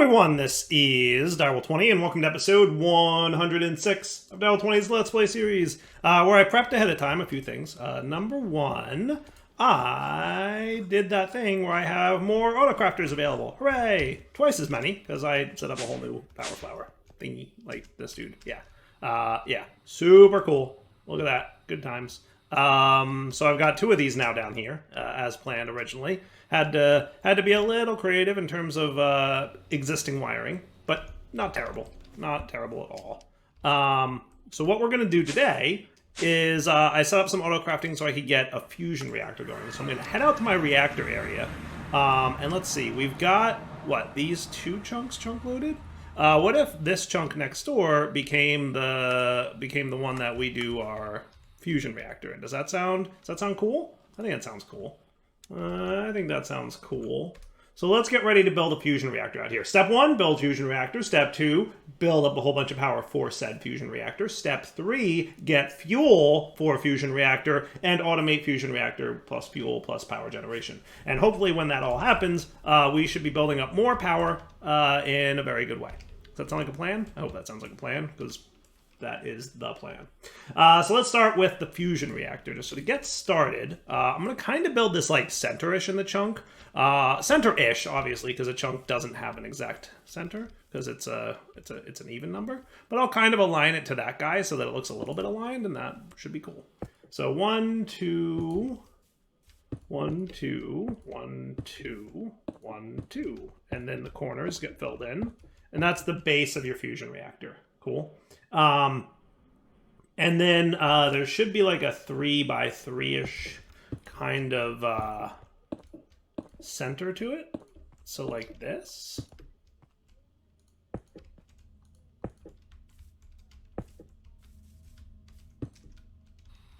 everyone, this is Direwolf20, and welcome to episode 106 of Direwolf20's Let's Play series, where I prepped ahead of time a few things. Number one, I did that thing where I have more autocrafters available. Hooray! Twice as many, because I set up a whole new power flower thingy, like this dude. Yeah, super cool. Look at that. Good times. So I've got two of these now down here, as planned originally. Had to be a little creative in terms of existing wiring, but not terrible. Not terrible at all. So what we're going to do today is I set up some auto crafting so I could get a fusion reactor going. So I'm going to head out to my reactor area, and let's see. We've got, what, these two chunks chunk loaded? What if this chunk next door became the one that we do our fusion reactor in? Does that sound cool? I think that sounds cool. I think that sounds cool. So let's get ready to build a fusion reactor out here. Step 1, build fusion reactor. Step 2, build up a whole bunch of power for said fusion reactor. Step 3, get fuel for a fusion reactor and automate fusion reactor plus fuel plus power generation. And hopefully when that all happens, we should be building up more power in a very good way. Does that sound like a plan? I hope that sounds like a plan, because that is the plan. So let's start with the fusion reactor. Just so to get started, I'm going to kind of build this like center-ish in the chunk. Center-ish, obviously, because a chunk doesn't have an exact center, because it's an even number. But I'll kind of align it to that guy so that it looks a little bit aligned, and that should be cool. So 1, 2, 1, 2, 1, 2, 1, 2. And then the corners get filled in. And that's the base of your fusion reactor. Cool. And then there should be like a 3 by 3-ish kind of center to it. So like this.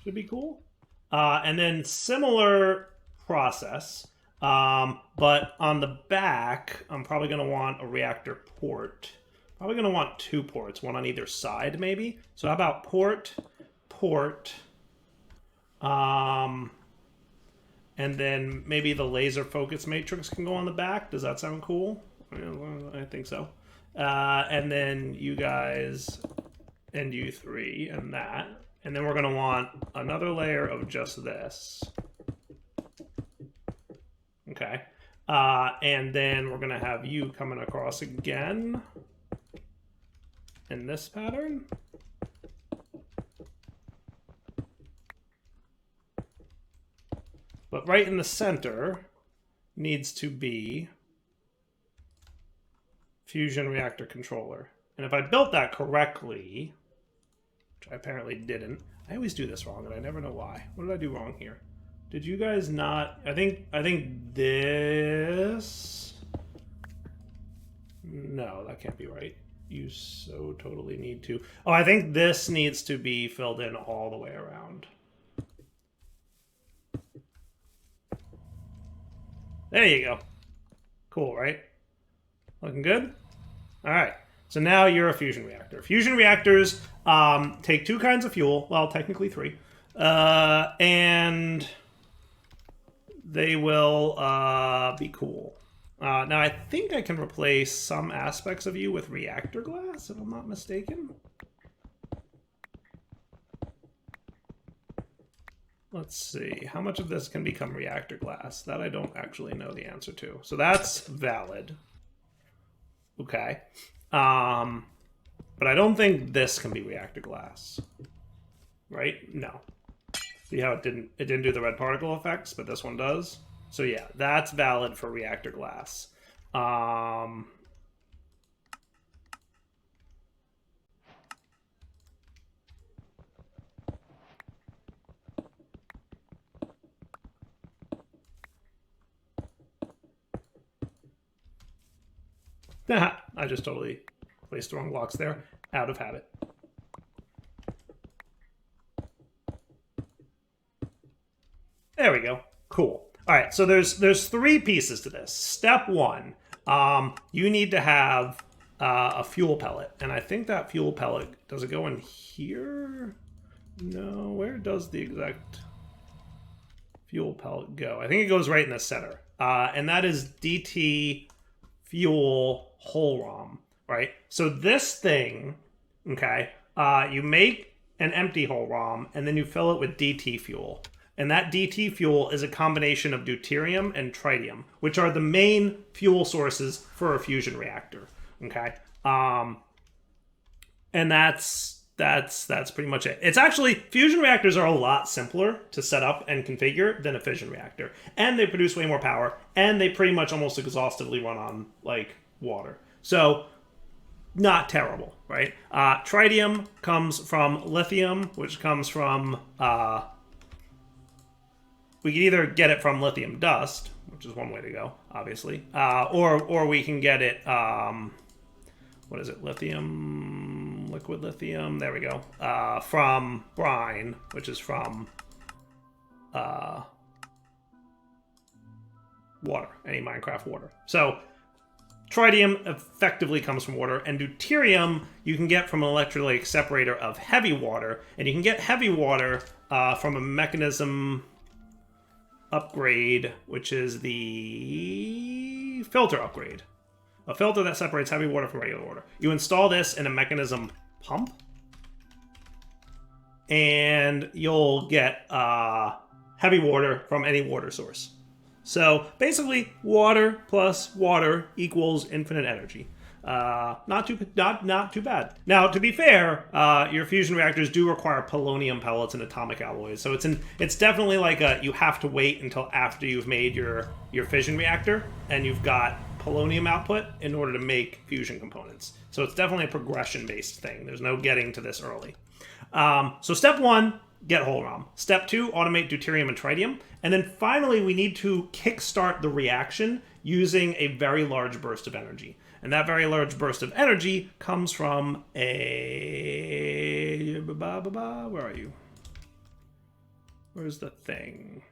Should be cool. And then similar process, but on the back, I'm probably going to want a reactor port. Probably going to want 2 ports, one on either side, maybe. So how about port, and then maybe the laser focus matrix can go on the back. Does that sound cool? I think so. And then you guys and you 3 and that. And then we're going to want another layer of just this. Okay. And then we're going to have you coming across again in this pattern. But right in the center needs to be fusion reactor controller. And if I built that correctly, which I apparently didn't, I always do this wrong and I never know why. What did I do wrong here? Did you guys not? I think this. No, that can't be right. You so totally need to. Oh, I think this needs to be filled in all the way around. There you go. Cool, right? Looking good? All right. So now you're a fusion reactor. Fusion reactors take 2 kinds of fuel. Well, technically 3. And they will be cool. Now, I think I can replace some aspects of you with reactor glass, if I'm not mistaken. Let's see. How much of this can become reactor glass? That I don't actually know the answer to. So that's valid. Okay. But I don't think this can be reactor glass. Right? No. See how it didn't do the red particle effects, but this one does? So yeah, that's valid for reactor glass. I just totally placed the wrong blocks there. Out of habit. There we go. Cool. All right, so there's 3 pieces to this. Step 1, you need to have a fuel pellet, and I think that fuel pellet, does it go in here? No, where does the exact fuel pellet go? I think it goes right in the center, and that is DT fuel whole ROM, right? So this thing, okay, you make an empty whole ROM and then you fill it with DT fuel. And that DT fuel is a combination of deuterium and tritium, which are the main fuel sources for a fusion reactor, okay? And that's pretty much it. It's actually, fusion reactors are a lot simpler to set up and configure than a fission reactor. And they produce way more power, and they pretty much almost exhaustively run on, like, water. So, not terrible, right? Tritium comes from lithium, which comes from, we can either get it from lithium dust, which is one way to go, obviously, or we can get it, what is it, lithium, liquid lithium, there we go, from brine, which is from water, any Minecraft water. So tritium effectively comes from water, and deuterium you can get from an electrolytic separator of heavy water, and you can get heavy water from a mechanism upgrade, which is the filter upgrade. A filter that separates heavy water from regular water. You install this in a mechanism pump, and you'll get heavy water from any water source. So basically, water plus water equals infinite energy. Not too bad. Now, to be fair, your fusion reactors do require polonium pellets and atomic alloys, so it's definitely like you have to wait until after you've made your fission reactor and you've got polonium output in order to make fusion components. So it's definitely a progression-based thing. There's no getting to this early. So step 1, get whole ROM. Step 2, automate deuterium and tritium. And then finally, we need to kickstart the reaction using a very large burst of energy. And that very large burst of energy comes from a... Where are you? Where's the thing?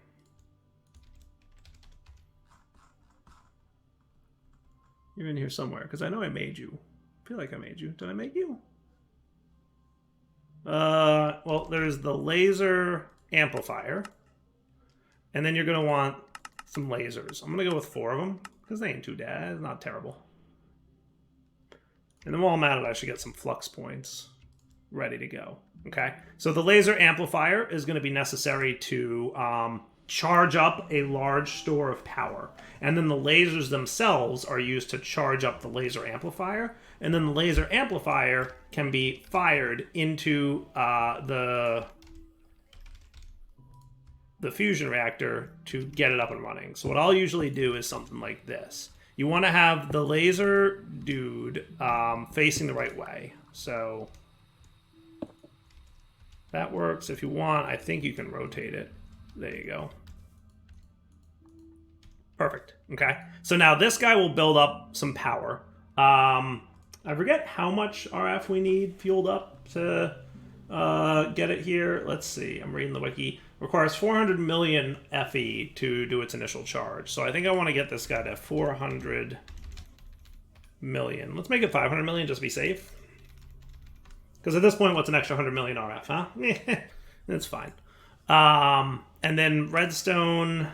You're in here somewhere, because I know I made you. I feel like I made you. Did I make you? Well, there's the laser amplifier. And then you're going to want some lasers. I'm going to go with 4 of them, because they ain't too bad. It's not terrible. And then while I'm at it, I should get some flux points ready to go. Okay? So the laser amplifier is going to be necessary to charge up a large store of power. And then the lasers themselves are used to charge up the laser amplifier. And then the laser amplifier can be fired into the fusion reactor to get it up and running. So what I'll usually do is something like this. You want to have the laser dude facing the right way. So that works. If you want, I think you can rotate it. There you go. Perfect. Okay. So now this guy will build up some power. I forget how much RF we need fueled up to get it here. Let's see. I'm reading the wiki. Requires 400 million Fe to do its initial charge. So I think I want to get this guy to 400 million. Let's make it 500 million just to be safe. Because at this point, what's an extra 100 million RF, huh? That's fine. And then redstone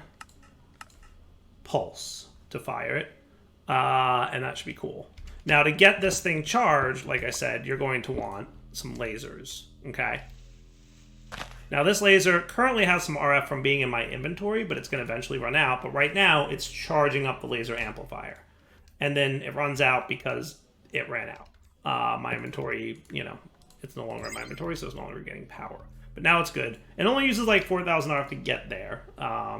pulse to fire it. And that should be cool. Now, to get this thing charged, like I said, you're going to want some lasers, okay? Now, this laser currently has some RF from being in my inventory, but it's going to eventually run out. But right now, it's charging up the laser amplifier. And then it runs out because it ran out. My inventory, you know, it's no longer in my inventory, so it's no longer getting power. But now it's good. It only uses like 4,000 RF to get there,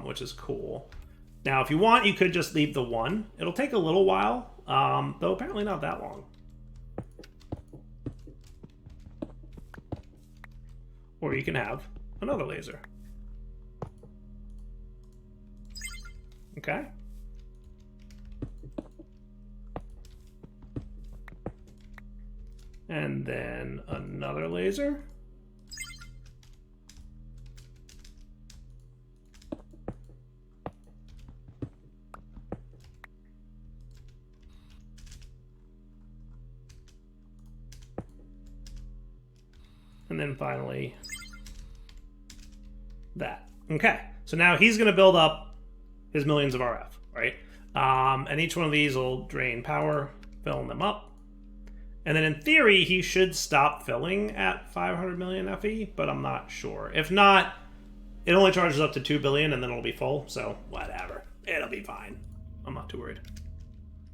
which is cool. Now, if you want, you could just leave the 1. It'll take a little while, though apparently not that long. Or you can have another laser. Okay. And then another laser. And then finally, that. Okay, so now he's going to build up his millions of RF, right? And each one of these will drain power, filling them up. And then in theory, he should stop filling at 500 million FE, but I'm not sure. If not, it only charges up to 2 billion and then it'll be full, so whatever. It'll be fine. I'm not too worried.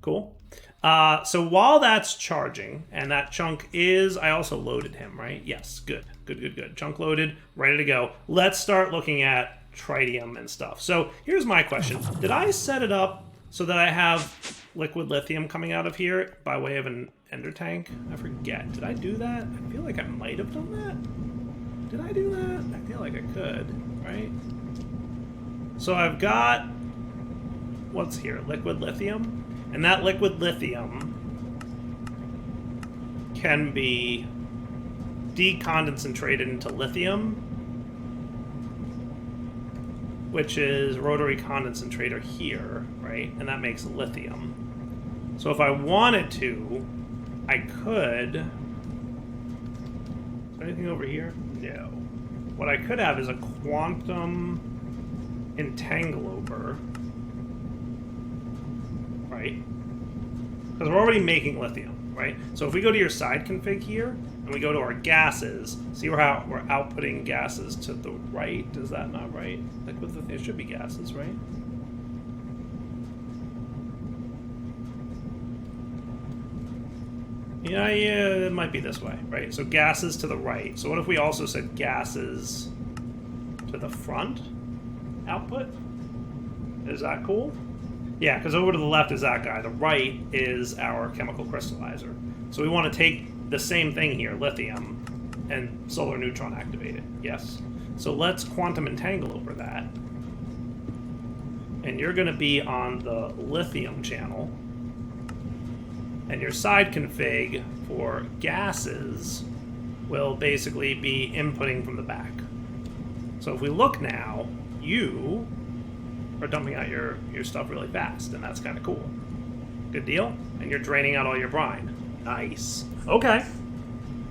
Cool. So while that's charging, and that chunk is, I also loaded him, right? Yes, good. Good. Chunk loaded, ready to go. Let's start looking at tritium and stuff. So here's my question. Did I set it up so that I have liquid lithium coming out of here by way of an ender tank? I forget. Did I do that? I feel like I might have done that. Did I do that? I feel like I could, right? So I've got, what's here? Liquid lithium. And that liquid lithium can be decondensated into lithium, which is rotary condensator here, right? And that makes lithium. So if I wanted to, I could... Is there anything over here? No. What I could have is a quantum entanglomer, right? Because we're already making lithium, right? So if we go to your side config here, and we go to our gases, see how we're outputting gases to the right? Is that not right? Liquid lithium, it should be gases, right? Yeah, it might be this way, right? So gases to the right. So what if we also said gases to the front output? Is that cool? Yeah, because over to the left is that guy. The right is our chemical crystallizer. So we want to take the same thing here, lithium, and solar neutron activate it. Yes. So let's quantum entangle over that. And you're going to be on the lithium channel. And your side config for gases will basically be inputting from the back. So if we look now, you are dumping out your stuff really fast, and that's kind of cool. Good deal? And you're draining out all your brine. Nice. Okay.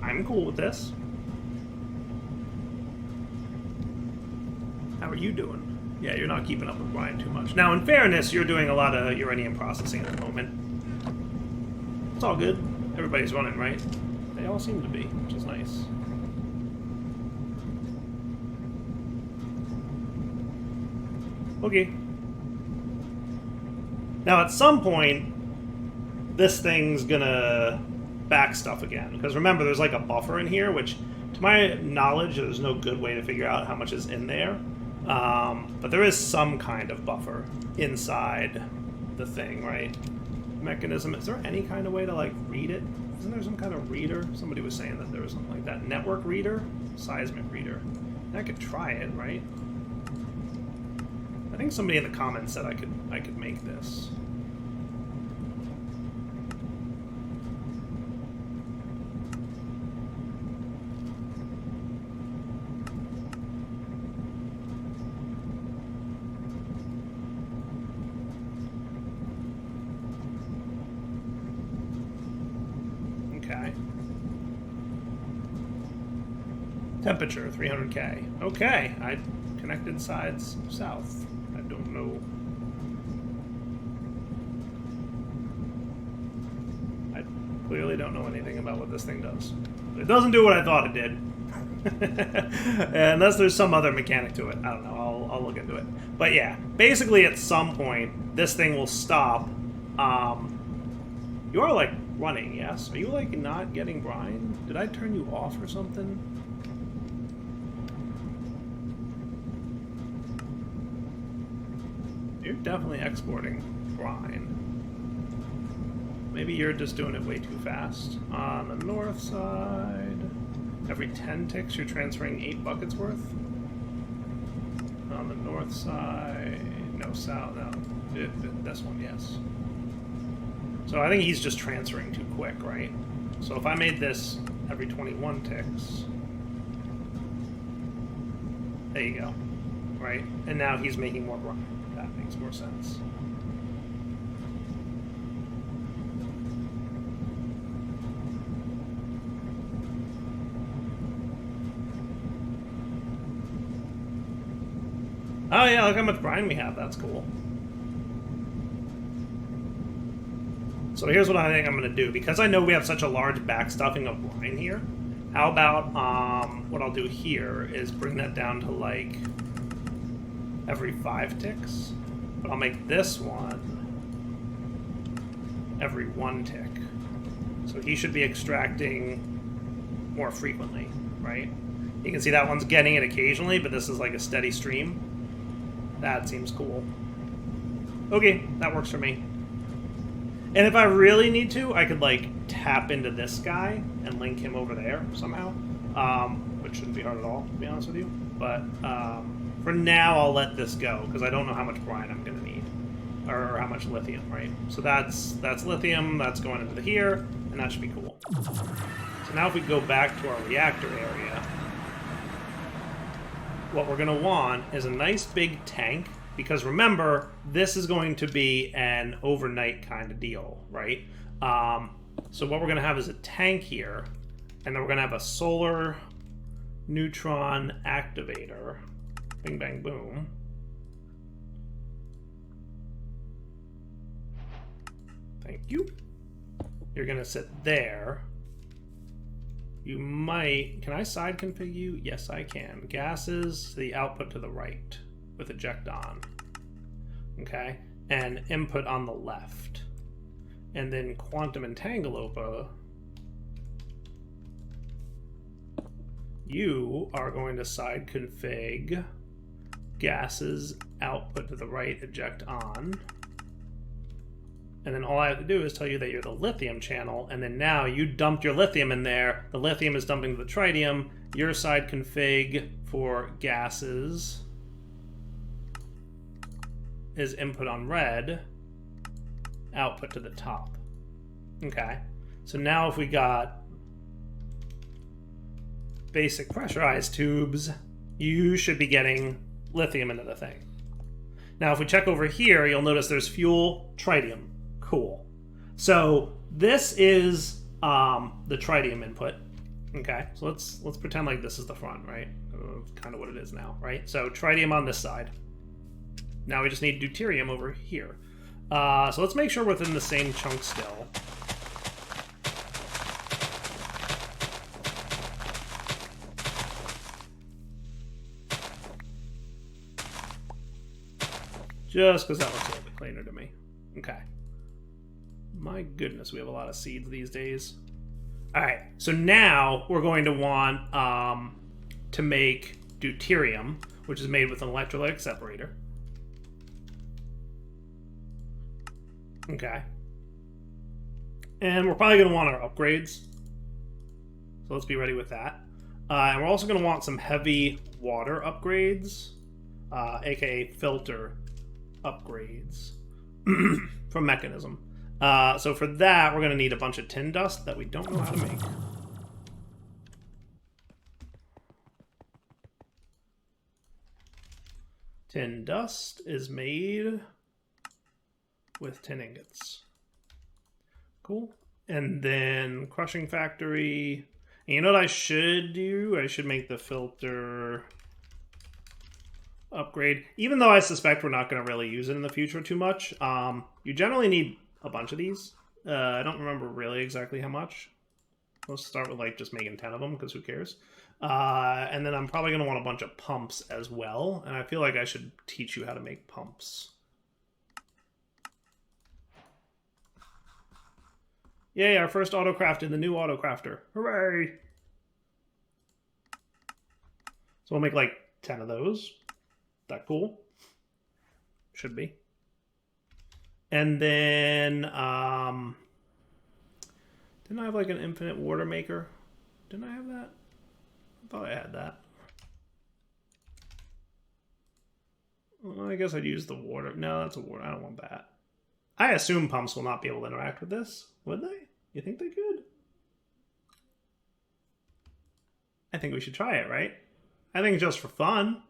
I'm cool with this. How are you doing? Yeah, you're not keeping up with brine too much. Now, in fairness, you're doing a lot of uranium processing at the moment. It's all good. Everybody's running, right? They all seem to be, which is nice. Okay. Now, at some point, this thing's gonna back stuff again. Because remember, there's like a buffer in here, which, to my knowledge, there's no good way to figure out how much is in there. But there is some kind of buffer inside the thing, right? Mechanism. Is there any kind of way to, like, read it? Isn't there some kind of reader? Somebody was saying that there was something like that. Network reader? Seismic reader. I could try it, right? I think somebody in the comments said I could make this. Okay. Temperature 300K. Okay, I connected sides south. I don't know. I clearly don't know anything about what this thing does. It doesn't do what I thought it did. Unless there's some other mechanic to it. I don't know. I'll look into it. But yeah, basically at some point, this thing will stop. You are, like, running, yes? Are you, like, not getting brine? Did I turn you off or something? You're definitely exporting brine. Maybe you're just doing it way too fast. On the north side, every 10 ticks you're transferring 8 buckets worth. On the north side, no, south, no. This one, yes. So I think he's just transferring too quick, right? So if I made this every 21 ticks, there you go, right? And now he's making more brine. That makes more sense. Oh yeah, look how much brine we have. That's cool. So here's what I think I'm going to do. Because I know we have such a large backstuffing of brine here, how about what I'll do here is bring that down to like every 5 ticks. But I'll make this one every 1 tick. So he should be extracting more frequently, right? You can see that one's getting it occasionally, but this is like a steady stream. That seems cool. Okay, that works for me. And if I really need to, I could like tap into this guy and link him over there somehow, which shouldn't be hard at all, to be honest with you. But for now, I'll let this go because I don't know how much brine I'm going to need, or how much lithium, right? So that's lithium. That's going into here, and that should be cool. So now if we go back to our reactor area, what we're going to want is a nice big tank. Because remember, this is going to be an overnight kind of deal, right? So what we're going to have is a tank here, and then we're going to have a solar neutron activator. Bing, bang, boom. Thank you. You're going to sit there. You might... Can I side config you? Yes, I can. Gases, the output to the right. With eject on, okay, and input on the left, and then quantum entanglopa. You are going to side config gases output to the right, eject on, and then all I have to do is tell you that you're the lithium channel, and then now you dumped your lithium in there. The lithium is dumping to the tritium. Your side config for gases is input on red, output to the top. Okay, so now if we got basic pressurized tubes, you should be getting lithium into the thing. Now if we check over here, you'll notice there's fuel, tritium. Cool. So this is the tritium input. Okay, so let's pretend like this is the front, right? Kind of what it is now, right? So tritium on this side. Now we just need deuterium over here. So let's make sure we're within the same chunk still. Just because that looks a little bit cleaner to me. Okay. My goodness, we have a lot of seeds these days. Alright, so now we're going to want to make deuterium, which is made with an electrolytic separator. Okay. And we're probably going to want our upgrades. So let's be ready with that. And we're also going to want some heavy water upgrades, aka filter upgrades from Mechanism. So for that, we're going to need a bunch of tin dust that we don't know how to make. Tin dust is made with tin ingots. Cool. And then crushing factory. And you know what I should do? I should make the filter upgrade. Even though I suspect we're not going to really use it in the future too much. You generally need a bunch of these. I don't remember really exactly how much. Let's start with like just making 10 of them because who cares? And then I'm probably going to want a bunch of pumps as well. And I feel like I should teach you how to make pumps. Yay, our first autocraft in the new autocrafter. Hooray! So we'll make like 10 of those. That cool? Should be. And then, didn't I have like an infinite water maker? Didn't I have that? I thought I had that. Well, I guess I'd use the water. No, that's a water. I don't want that. I assume pumps will not be able to interact with this. Would they? You think they could? I think we should try it, right? I think just for fun.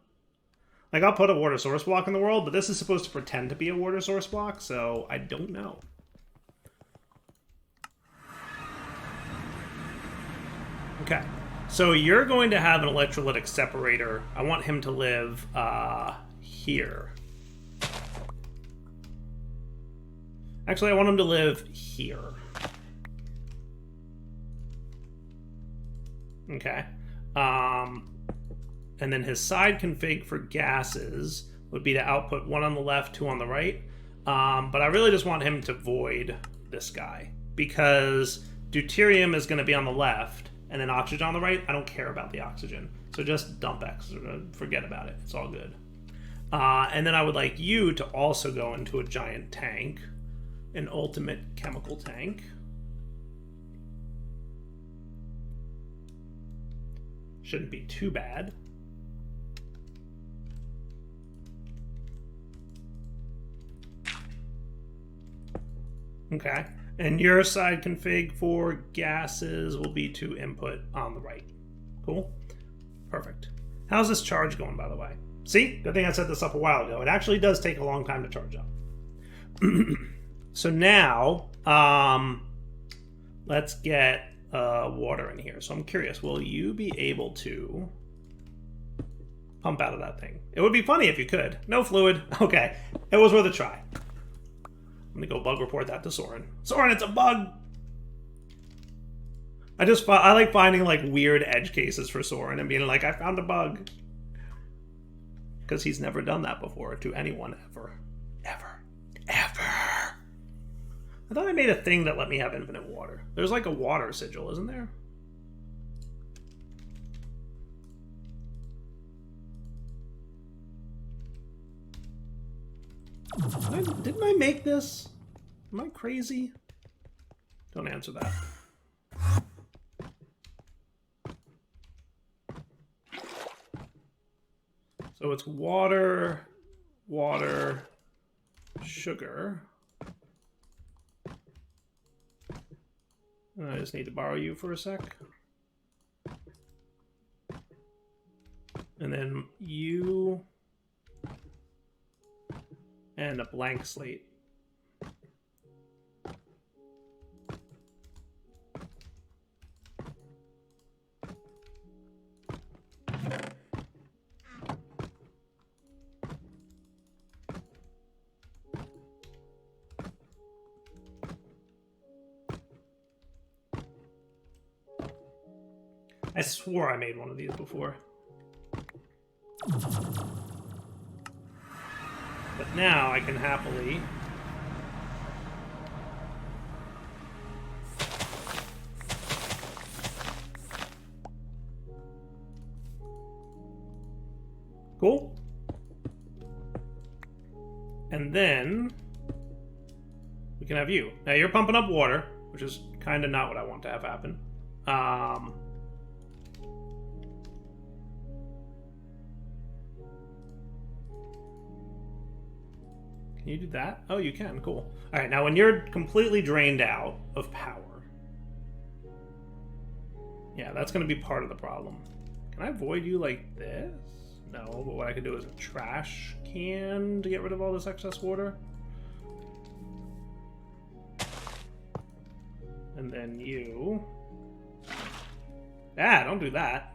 Like, I'll put a water source block in the world, but this is supposed to pretend to be a water source block, so I don't know. Okay, so you're going to have an electrolytic separator. I want him to live here. Actually, I want him to live here. Okay. And then his side config for gases would be to output 1 on the left, 2 on the right. But I really just want him to void this guy, because deuterium is going to be on the left and then oxygen on the right. I don't care about the oxygen. So just dump X, forget about it. It's all good. And then I would like you to also go into a giant tank, an ultimate chemical tank. Shouldn't be too bad. Okay, and your side config for gases will be to input on the right. Cool, perfect. How's this charge going, by the way? See, good thing I set this up a while ago. It actually does take a long time to charge up. So now, let's get water in here. So I'm curious, will you be able to pump out of that thing? It would be funny if you could. No fluid. Okay, it was worth a try. I'm gonna go bug report that to Soren. Soren, it's a bug! I like finding like weird edge cases for Soren and being like, I found a bug. Because he's never done that before to anyone ever. Ever. Ever. I thought I made a thing that let me have infinite water. There's like a water sigil, isn't there? Didn't I make this? Am I crazy? Don't answer that. So it's water, water, sugar. I just need to borrow you for a sec. And then you and a blank slate. I swore I made one of these before. But now I can happily cool. And then we can have you. Now you're pumping up water, which is kind of not what I want to have happen. Can you do that? Oh, you can. Cool. All right, now when you're completely drained out of power, yeah, that's going to be part of the problem. Can I void you like this? No, but what I could do is a trash can to get rid of all this excess water. And then you... Ah, don't do that.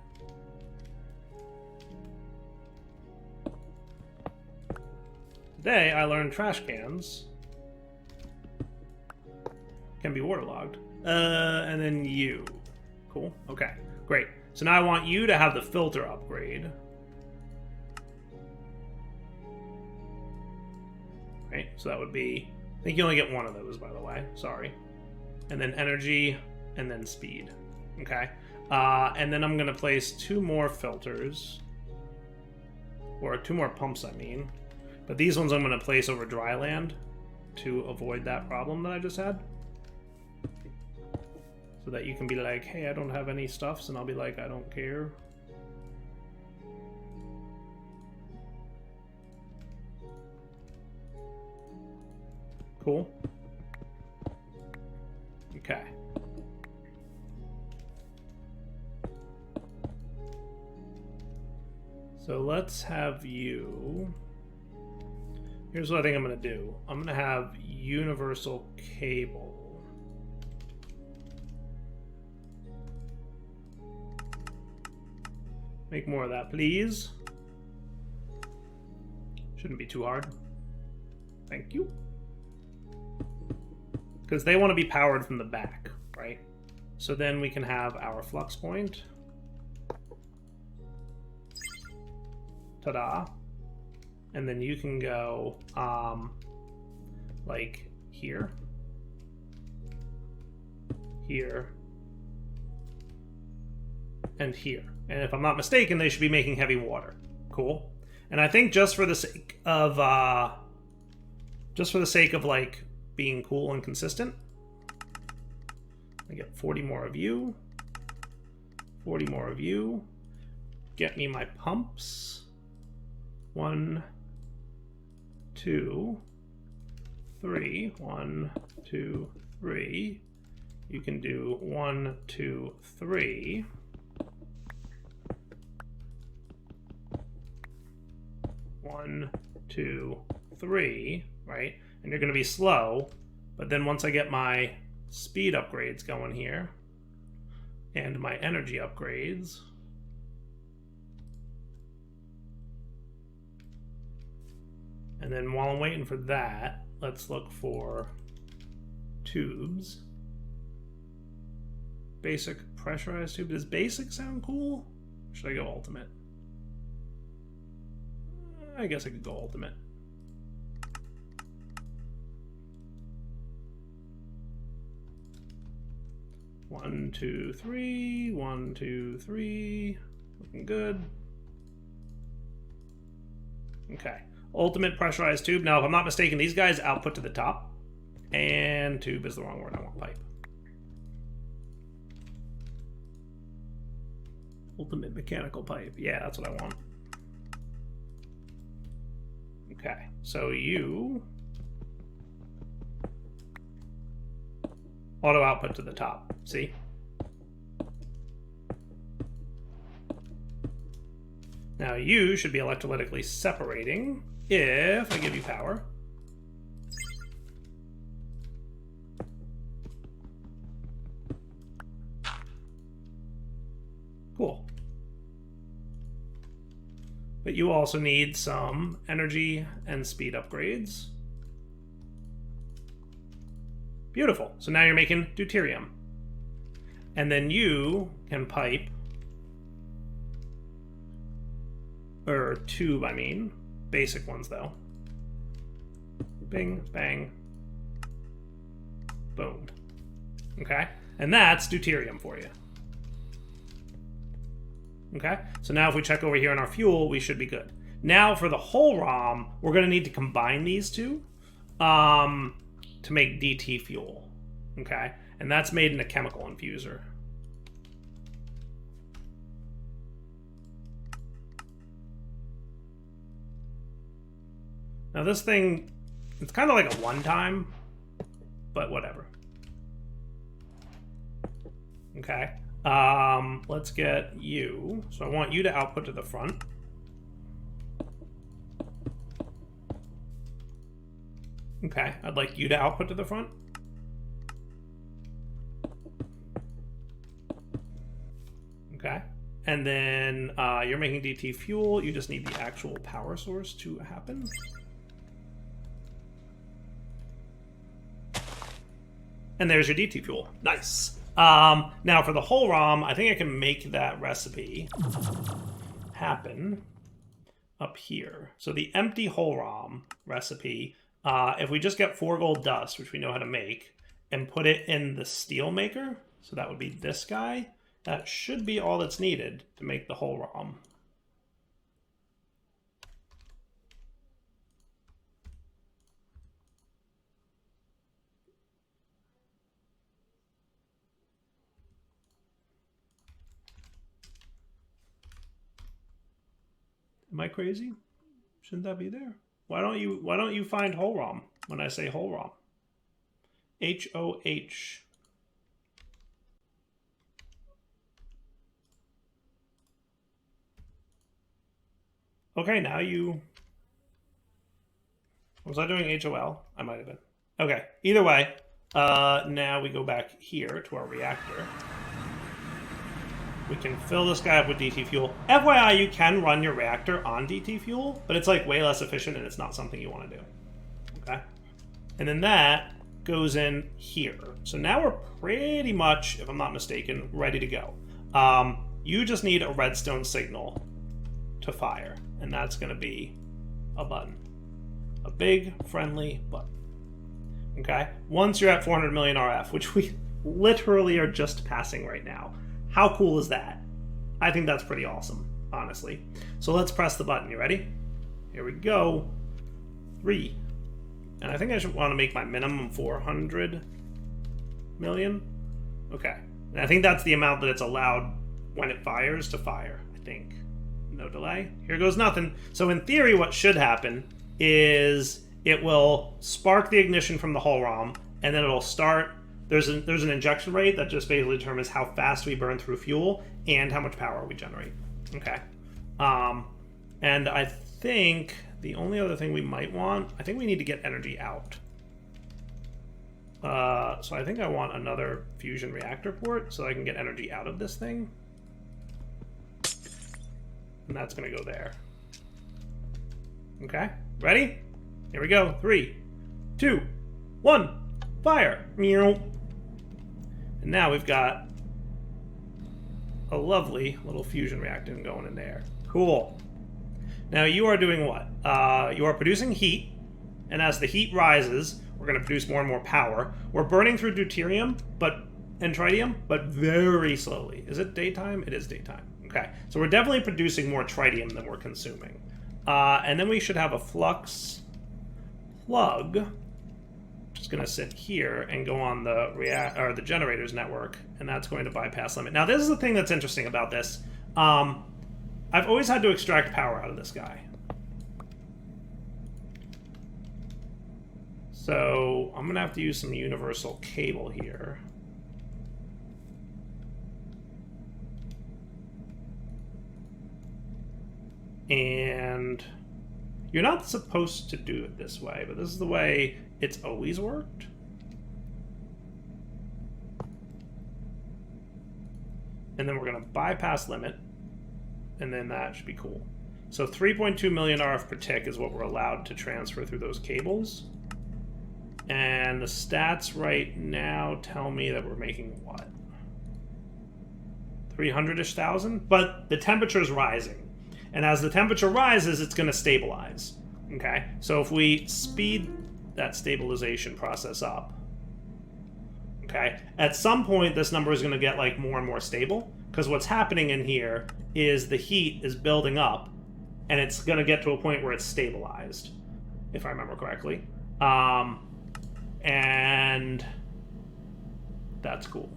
Today, I learned trash cans can be waterlogged. And then you. Cool. Okay, great. So now I want you to have the filter upgrade. Right, so that would be... I think you only get one of those, by the way. Sorry. And then energy, and then speed. Okay. And then I'm going to place 2 more filters. Or 2 more pumps, I mean. But these ones I'm going to place over dry land to avoid that problem that I just had. So that you can be like, hey, I don't have any stuffs, and I'll be like, I don't care. Cool. Okay. So let's have you... Here's what I think I'm going to do. I'm going to have universal cable. Make more of that, please. Shouldn't be too hard. Thank you. because they want to be powered from the back, right? So then we can have our flux point. Ta-da. And then you can go like here, here, and here. And if I'm not mistaken, they should be making heavy water. Cool. And I think just for the sake of like being cool and consistent, I get 40 more of you, 40 more of you. Get me my pumps. 1, 2, 3. 1, 2, 3. You can do 1, 2, 3. 1, 2, 3, right? And you're going to be slow, but then once I get my speed upgrades going here and my energy upgrades, and then while I'm waiting for that, let's look for tubes. Basic pressurized tube. Does basic sound cool? Should I go ultimate? I guess I could go ultimate. One, two, three. 1, 2, 3. Looking good. Okay. Ultimate pressurized tube. Now, if I'm not mistaken, these guys output to the top. And tube is the wrong word. I want pipe. Ultimate mechanical pipe. Yeah, that's what I want. Okay, so you auto output to the top. See? Now you should be electrolytically separating if I give you power. Cool. But you also need some energy and speed upgrades. Beautiful. So now you're making deuterium. And then you can pipe, or tube, I mean. Basic ones, though. Bing, bang, boom. Okay? And that's deuterium for you. Okay, so now if we check over here on our fuel, we should be good. Now for the whole ROM, we're going to need to combine these two to make DT fuel. Okay, and that's made in a chemical infuser. Now this thing, it's kind of like a one-time, but whatever. Okay. Let's get you. So I want you to output to the front. Okay, I'd like you to output to the front. Okay, and then you're making DT fuel. You just need the actual power source to happen. And there's your DT fuel. Nice. Now for the whole ROM, I think I can make that recipe happen up here. So the empty whole ROM recipe, if we just get 4 gold dust, which we know how to make, and put it in the steel maker, so that would be this guy, that should be all that's needed to make the whole ROM. Am I crazy? Shouldn't that be there? Why don't you find whole ROM when I say whole ROM? H-O-H. Okay, now you... Was I doing H-O-L? I might have been. Okay, either way, now we go back here to our reactor. We can fill this guy up with DT fuel. FYI, you can run your reactor on DT fuel, but it's like way less efficient and it's not something you want to do. Okay? And then that goes in here. So now we're pretty much, if I'm not mistaken, ready to go. You just need a redstone signal to fire, and that's going to be a button. A big, friendly button. Okay? Once you're at 400 million RF, which we literally are just passing right now. How cool is that? I think that's pretty awesome, honestly. So let's press the button. You ready? Here we go. 3. And I think I should want to make my minimum 400 million. Okay. And I think that's the amount that it's allowed when it fires to fire, I think. No delay. Here goes nothing. So in theory, what should happen is it will spark the ignition from the hull ROM, and then it'll start. There's an injection rate that just basically determines how fast we burn through fuel and how much power we generate. Okay. And I think the only other thing we might want, I think we need to get energy out. So I think I want another fusion reactor port so I can get energy out of this thing. And that's going to go there. Okay, ready? Here we go. 3, 2, 1, fire! And now we've got a lovely little fusion reactor going in there. Cool. Now you are doing what? You are producing heat, and as the heat rises, we're going to produce more and more power. We're burning through deuterium and tritium, but very slowly. Is it daytime? It is daytime. Okay, so we're definitely producing more tritium than we're consuming. And then we should have a flux plug, which is going to sit here and go on the generators network, and that's going to bypass limit. Now, this is the thing that's interesting about this. I've always had to extract power out of this guy. So I'm going to have to use some universal cable here. And you're not supposed to do it this way, but this is the way it's always worked. And then we're going to bypass limit, and then that should be cool. So 3.2 million RF per tick is what we're allowed to transfer through those cables. And the stats right now tell me that we're making what? 300-ish thousand? But the temperature is rising. And as the temperature rises, it's going to stabilize. Okay? So if we speed that stabilization process up, okay, at some point this number is going to get like more and more stable, because what's happening in here is the heat is building up, and it's going to get to a point where it's stabilized, if I remember correctly. And that's cool.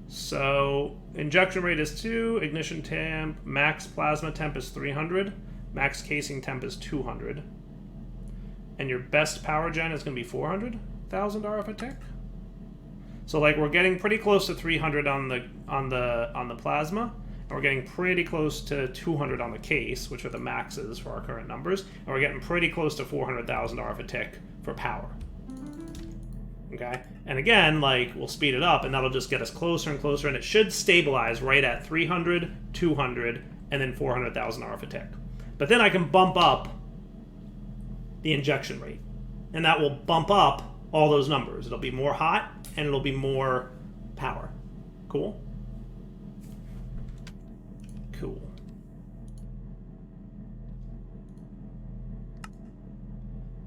So injection rate is 2, ignition temp, max plasma temp is 300, max casing temp is 200, and your best power gen is going to be 400,000 RF a tick. So like we're getting pretty close to 300 on the plasma, and we're getting pretty close to 200 on the case, which are the maxes for our current numbers, and we're getting pretty close to 400,000 RF a tick for power. Okay, and again, like, we'll speed it up, and that'll just get us closer and closer, and it should stabilize right at 300, 200, and then 400,000 RF a tick. But then I can bump up the injection rate, and that will bump up all those numbers. It'll be more hot, and it'll be more power. Cool? Cool.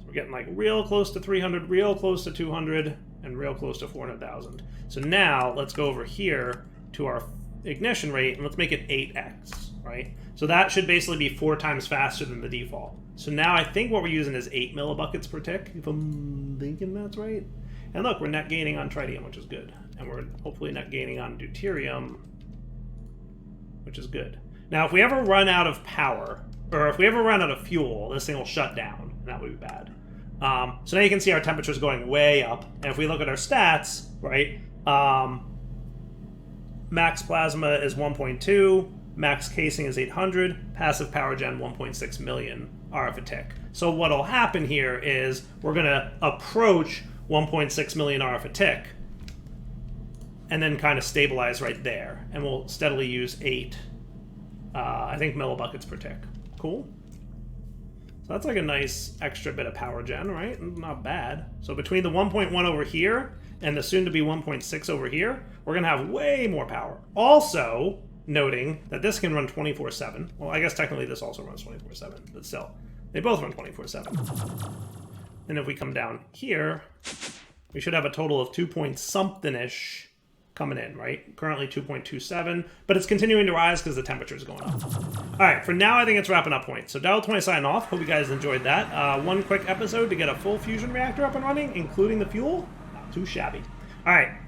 We're getting like real close to 300, real close to 200, and real close to 400,000. So now let's go over here to our ignition rate, and let's make it 8x, right? So that should basically be 4 times faster than the default. So now I think what we're using is 8 millibuckets per tick, if I'm thinking that's right. And look, we're net gaining on tritium, which is good. And we're hopefully net gaining on deuterium, which is good. Now, if we ever run out of power, or if we ever run out of fuel, this thing will shut down, and that would be bad. So now you can see our temperature's going way up. And if we look at our stats, right, max plasma is 1.2, max casing is 800, passive power gen 1.6 million RF a tick. So what'll happen here is we're going to approach 1.6 million RF a tick, and then kind of stabilize right there. And we'll steadily use 8, I think, millibuckets per tick. Cool? So that's like a nice extra bit of power gen, right? Not bad. So between the 1.1 over here and the soon-to-be 1.6 over here, we're going to have way more power. Also, noting that this can run 24/7. Well, I guess technically this also runs 24/7, but still, they both run 24/7. And if we come down here, we should have a total of 2-point-something-ish coming in, right? Currently 2.27, but it's continuing to rise because the temperature is going up. All right, for now, I think it's wrapping up point. So Dial 20 signing off. Hope you guys enjoyed that. One quick episode to get a full fusion reactor up and running, including the fuel. Not too shabby. All right,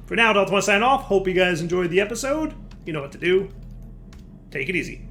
for now, Dial 20 signing off. Hope you guys enjoyed the episode. You know what to do. Take it easy.